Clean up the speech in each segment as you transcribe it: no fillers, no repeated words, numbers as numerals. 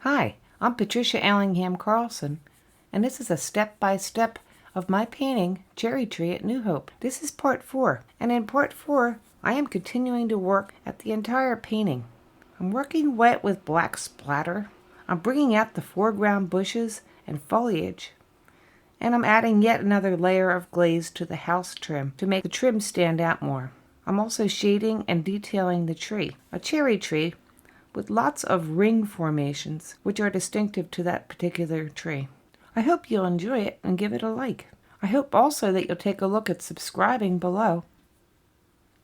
Hi, I'm Patricia Allingham Carlson, and this is a step-by-step of my painting, Cherry Tree at New Hope. This is part 4, and in part 4, I am continuing to work at the entire painting. I'm working wet with black splatter. I'm bringing out the foreground bushes and foliage, and I'm adding yet another layer of glaze to the house trim to make the trim stand out more. I'm also shading and detailing the tree, a cherry tree with lots of ring formations, which are distinctive to that particular tree. I hope you'll enjoy it and give it a like. I hope also that you'll take a look at subscribing below.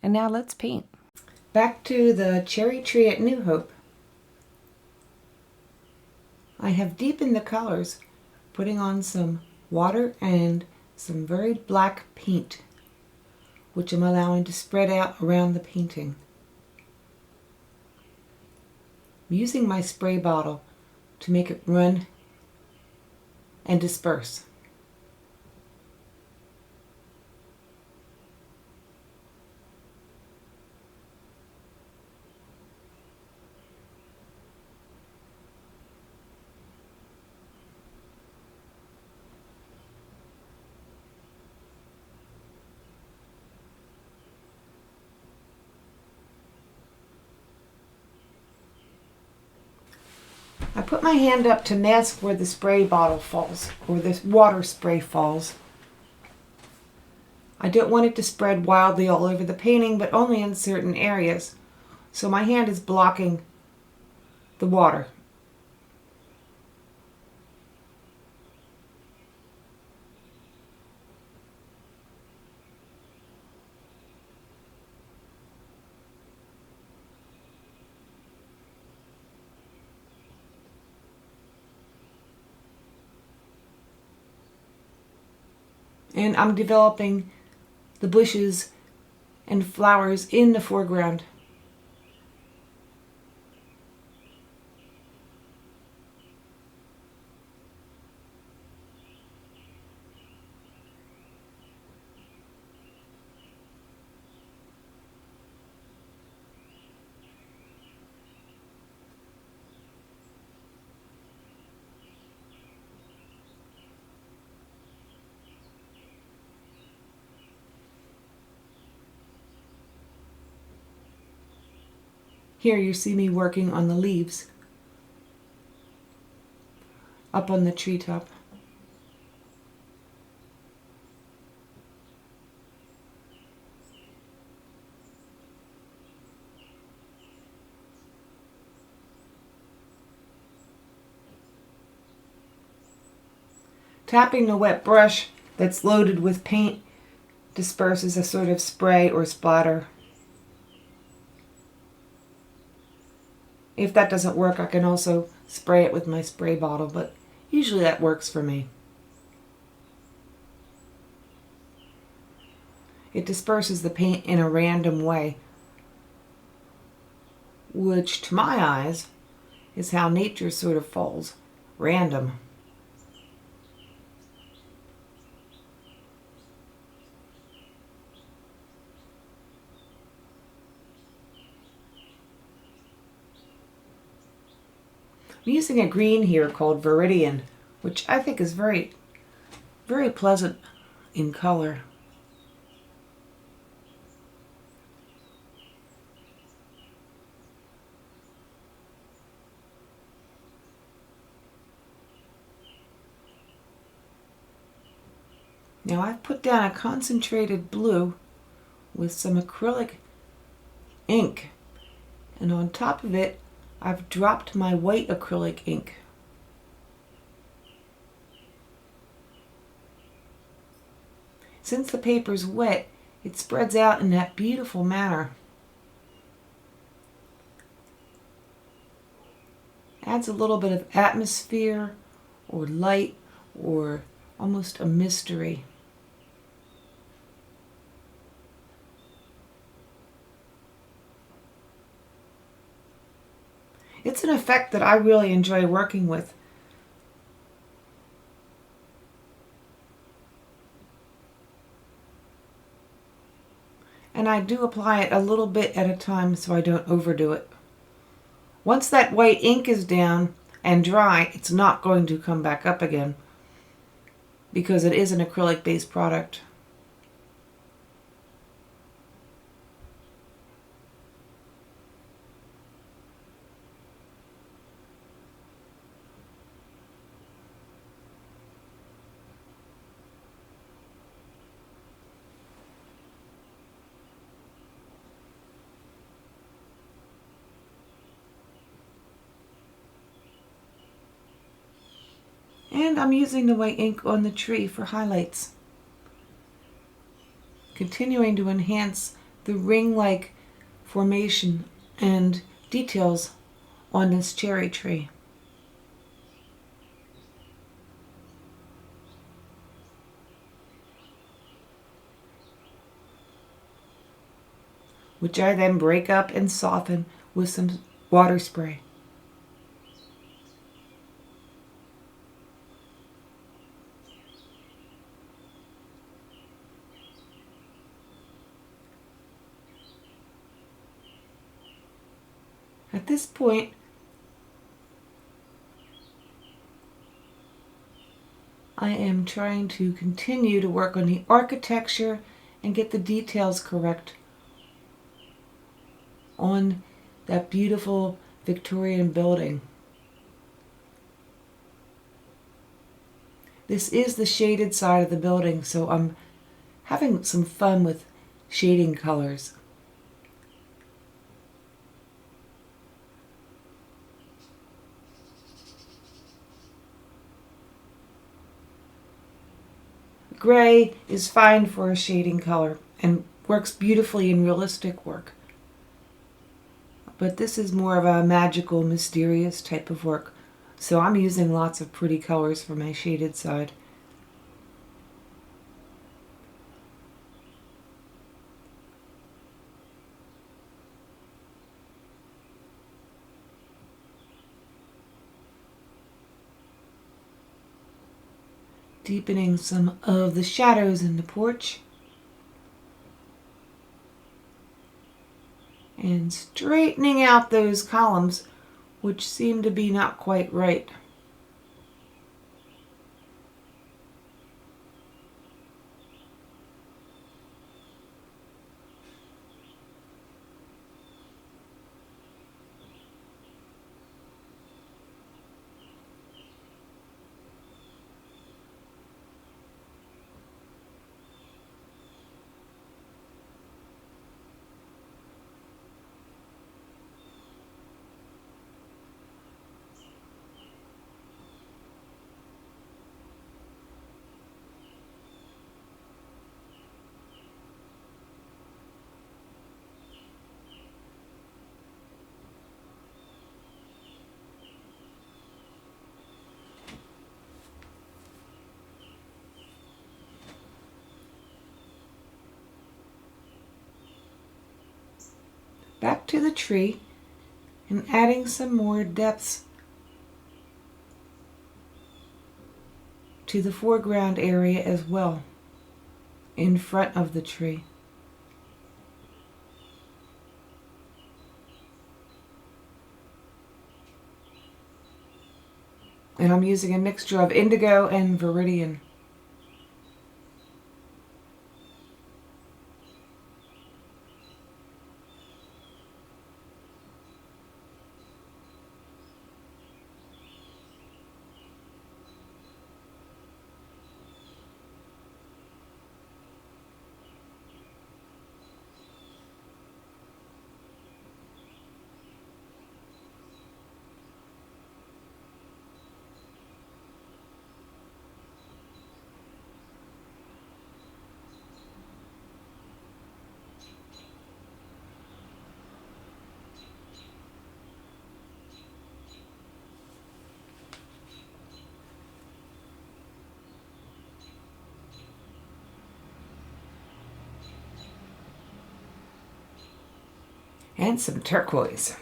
And now let's paint. Back to the cherry tree at New Hope. I have deepened the colors, putting on some water and some very black paint, which I'm allowing to spread out around the painting. I'm using my spray bottle to make it run and disperse. I put my hand up to mask where the spray bottle falls, or the water spray falls. I don't want it to spread wildly all over the painting, but only in certain areas. So my hand is blocking the water. And I'm developing the bushes and flowers in the foreground. Here you see me working on the leaves up on the treetop. Tapping the wet brush that's loaded with paint disperses a sort of spray or splatter. If that doesn't work, I can also spray it with my spray bottle, but usually that works for me. It disperses the paint in a random way, which to my eyes is how nature sort of falls, random. I'm using a green here called Viridian, which I think is very, very pleasant in color. Now I've put down a concentrated blue with some acrylic ink, and on top of it I've dropped my white acrylic ink. Since the paper's wet, it spreads out in that beautiful manner. Adds a little bit of atmosphere or light or almost a mystery. It's an effect that I really enjoy working with. And I do apply it a little bit at a time so I don't overdo it. Once that white ink is down, and dry, it's not going to come back up again because it is an acrylic based product. And I'm using the white ink on the tree for highlights, continuing to enhance the ring-like formation and details on this cherry tree. Which I then break up and soften with some water spray. At this point, I am trying to continue to work on the architecture and get the details correct on that beautiful Victorian building. This is the shaded side of the building, so I'm having some fun with shading colors. Gray is fine for a shading color and works beautifully in realistic work. But this is more of a magical, mysterious type of work. So I'm using lots of pretty colors for my shaded side. Deepening some of the shadows in the porch. And straightening out those columns, which seem to be not quite right. Back to the tree and adding some more depths to the foreground area as well, in front of the tree. And I'm using a mixture of indigo and viridian. And some turquoise.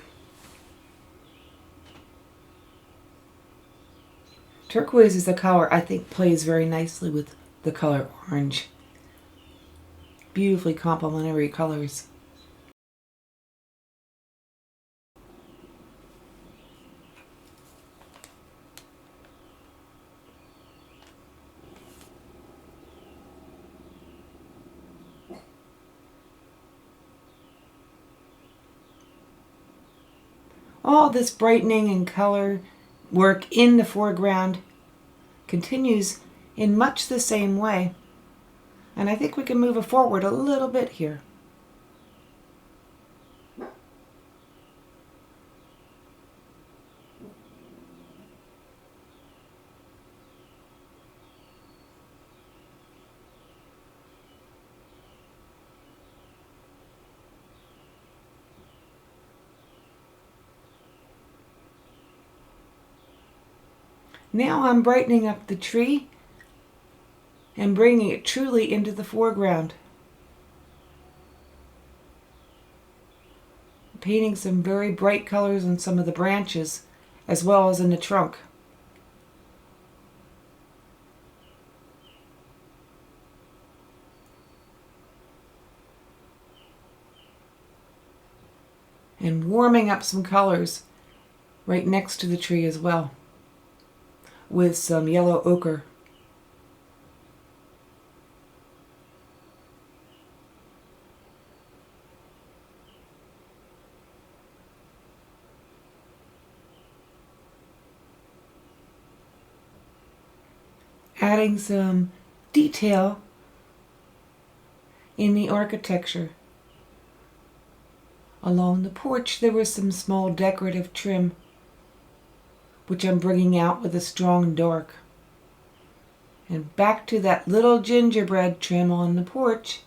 Turquoise is a color I think plays very nicely with the color orange. Beautifully complementary colors. All this brightening and color work in the foreground continues in much the same way. And I think we can move it forward a little bit here. Now I'm brightening up the tree and bringing it truly into the foreground. Painting some very bright colors on some of the branches as well as in the trunk. And warming up some colors right next to the tree as well, with some yellow ochre. Adding some detail in the architecture. Along the porch there was some small decorative trim, which I'm bringing out with a strong dark. And back to that little gingerbread trim on the porch,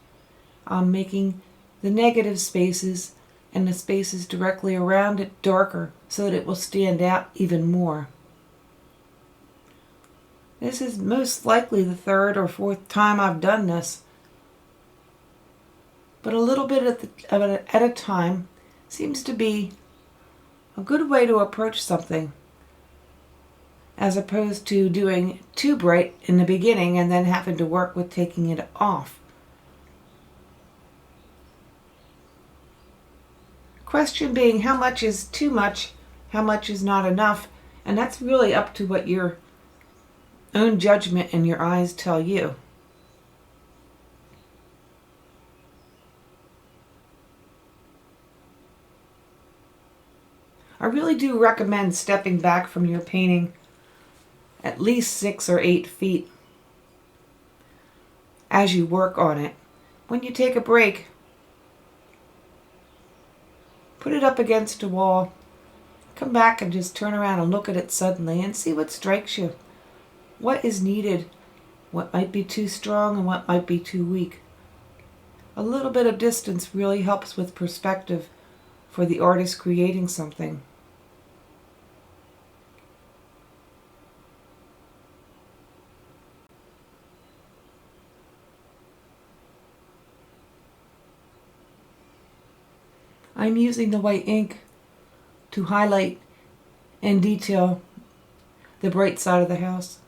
I'm making the negative spaces and the spaces directly around it darker so that it will stand out even more. This is most likely the third or fourth time I've done this, but a little bit at a time seems to be a good way to approach something, as opposed to doing too bright in the beginning and then having to work with taking it off. Question being, how much is too much, how much is not enough, and that's really up to what your own judgment and your eyes tell you. I really do recommend stepping back from your painting at least 6 or 8 feet as you work on it. When you take a break, put it up against a wall, come back and just turn around and look at it suddenly and see what strikes you. What is needed, what might be too strong and what might be too weak. A little bit of distance really helps with perspective for the artist creating something. I'm using the white ink to highlight and detail the bright side of the house.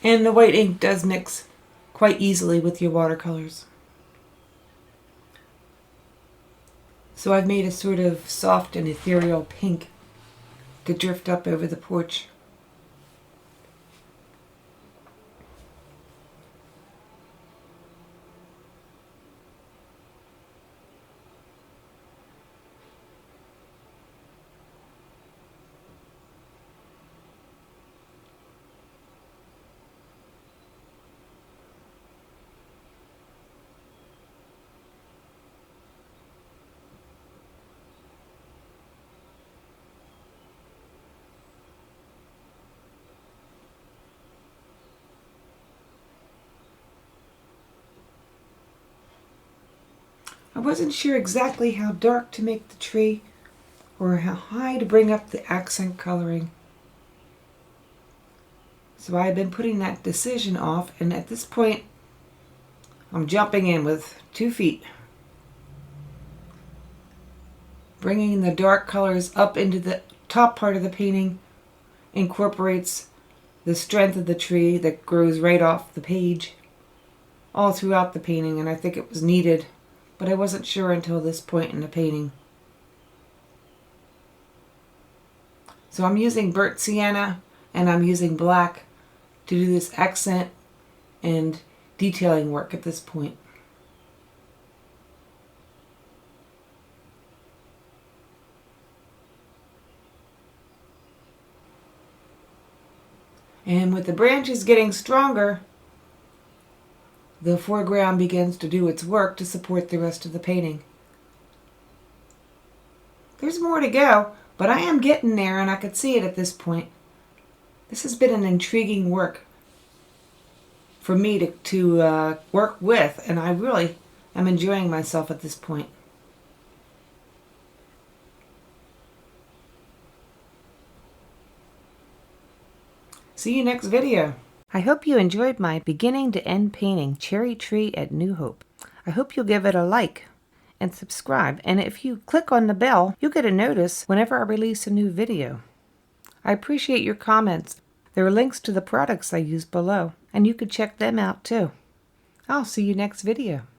And the white ink does mix quite easily with your watercolors. So I've made a sort of soft and ethereal pink to drift up over the porch. I wasn't sure exactly how dark to make the tree or how high to bring up the accent coloring. So I've been putting that decision off, and at this point I'm jumping in with 2 feet. Bringing the dark colors up into the top part of the painting incorporates the strength of the tree that grows right off the page all throughout the painting, and I think it was needed, but I wasn't sure until this point in the painting. So I'm using burnt sienna and I'm using black to do this accent and detailing work at this point. And with the branches getting stronger, the foreground begins to do its work to support the rest of the painting. There's more to go, but I am getting there, and I could see it at this point. This has been an intriguing work for me to work with, and I really am enjoying myself at this point. See you next video. I hope you enjoyed my beginning to end painting Cherry Tree at New Hope. I hope you'll give it a like and subscribe, and if you click on the bell, you'll get a notice whenever I release a new video. I appreciate your comments. There are links to the products I use below, and you could check them out too. I'll see you next video.